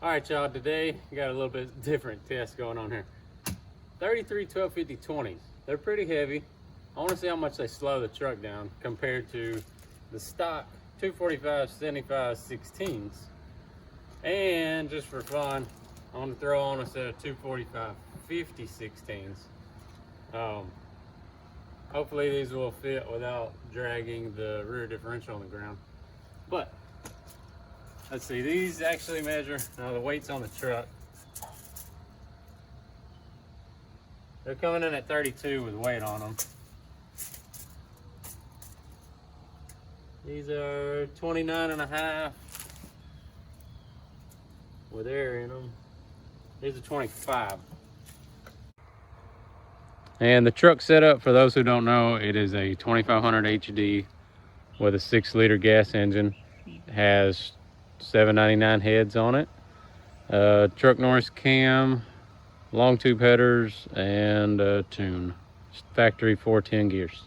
All right, y'all, today we got a little bit different test going on here. 33 1250 20s. They're pretty heavy. I want to see how much they slow the truck down compared to the stock 245 75 16s. And just for fun, I want to throw on a set of 245 50 16s. Hopefully these will fit without dragging the rear differential on the ground. But let's see, these actually measure, the weight's on the truck. They're coming in at 32 with weight on them. These are 29 and a half with air in them. These are 25. And the truck setup, for those who don't know, it is a 2500 HD with a 6-liter gas engine. It has 799 heads on it. Truck Norris cam, long tube headers, and a tune. Factory 410 gears.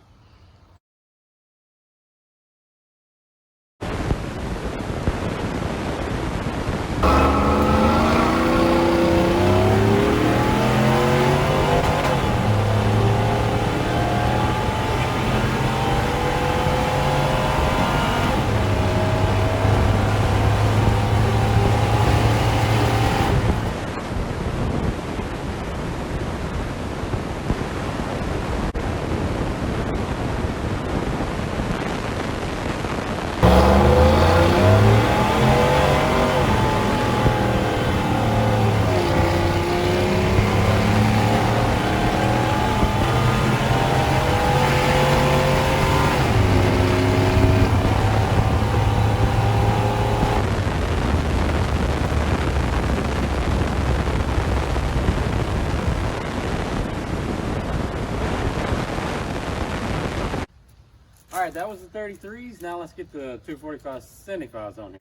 All right, that was the 33s. Now let's get the 245 75s on here.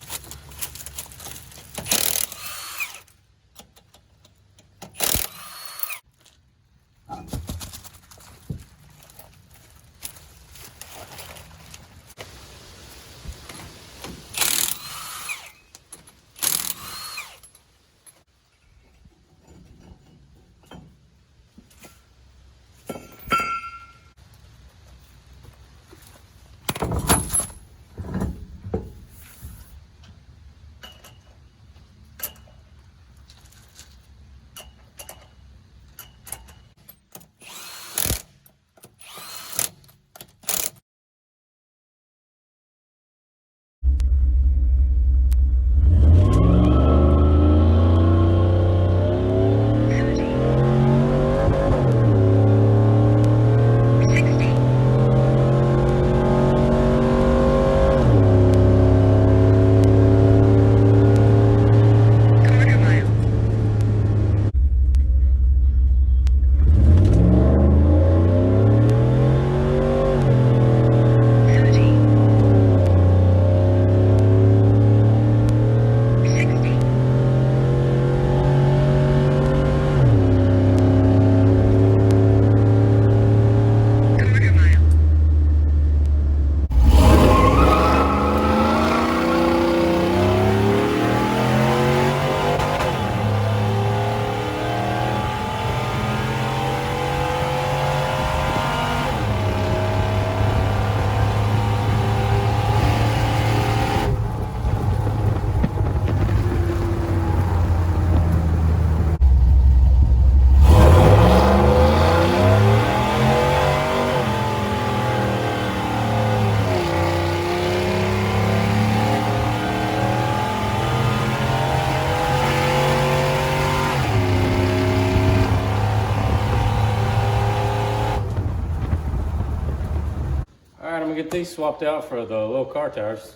All right, I'm gonna get these swapped out for the little car tires.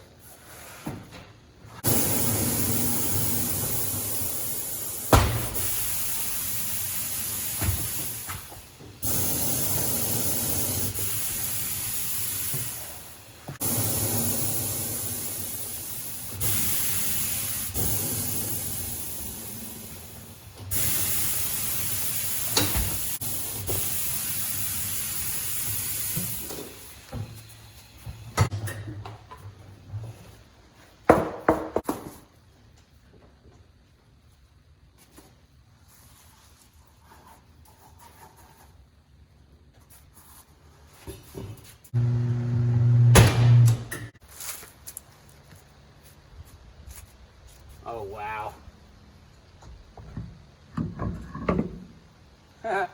That's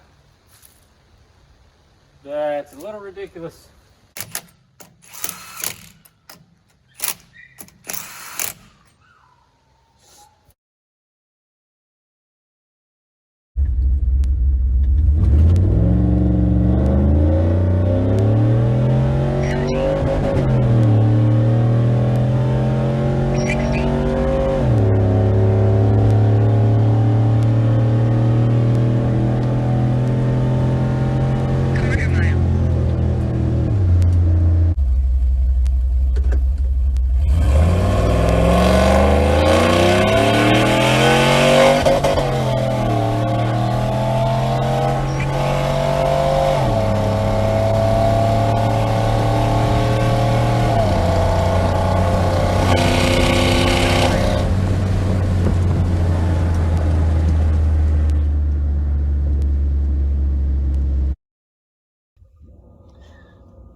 a little ridiculous.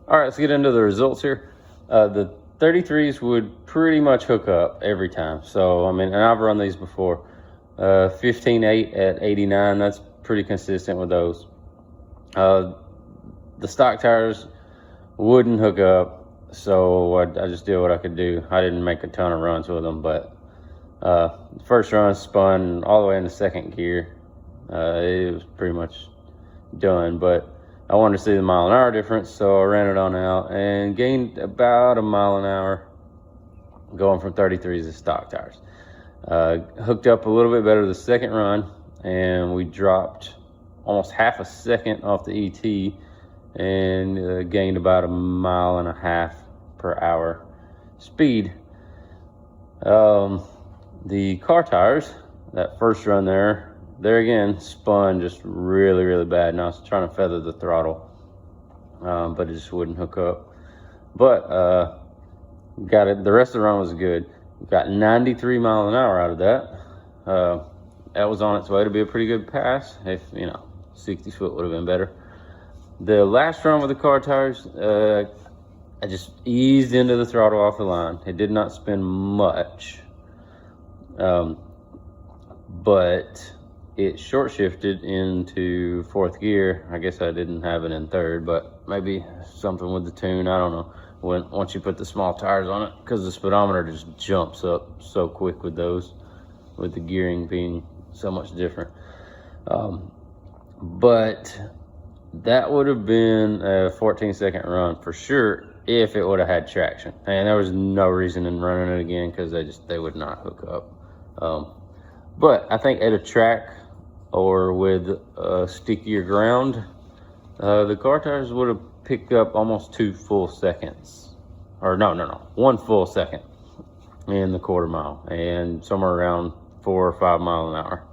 All right, let's get into the results here. The 33s would pretty much hook up every time. So, I mean, and I've run these before. 15.8 at 89, that's pretty consistent with those. The stock tires wouldn't hook up, so I just did what I could do. I didn't make a ton of runs with them, but the first run spun all the way into second gear. It was pretty much done, but I wanted to see the mile an hour difference, so I ran it on out and gained about a mile an hour going from 33s to stock tires. Hooked up a little bit better the second run, and we dropped almost half a second off the ET and gained about a mile and a half per hour speed. The car tires, that first run there again spun just really, really bad, and I was trying to feather the throttle, but it just wouldn't hook up. But got it. The rest of the run was good. Got 93 mile an hour out of that. That was on its way to be a pretty good pass. If 60 foot would have been better. The last run with the car tires, I just eased into the throttle off the line. It did not spin much, but it short shifted into fourth gear. I guess I didn't have it in third, but maybe something with the tune, I don't know. Once you put the small tires on it, because the speedometer just jumps up so quick with those, with the gearing being so much different. But that would have been a 14-second run for sure if it would have had traction, and there was no reason in running it again because they would not hook up. But I think at a track or with stickier ground, the car tires would have picked up almost 2 full seconds, or no, 1 full second in the quarter mile, and somewhere around 4 or 5 miles an hour.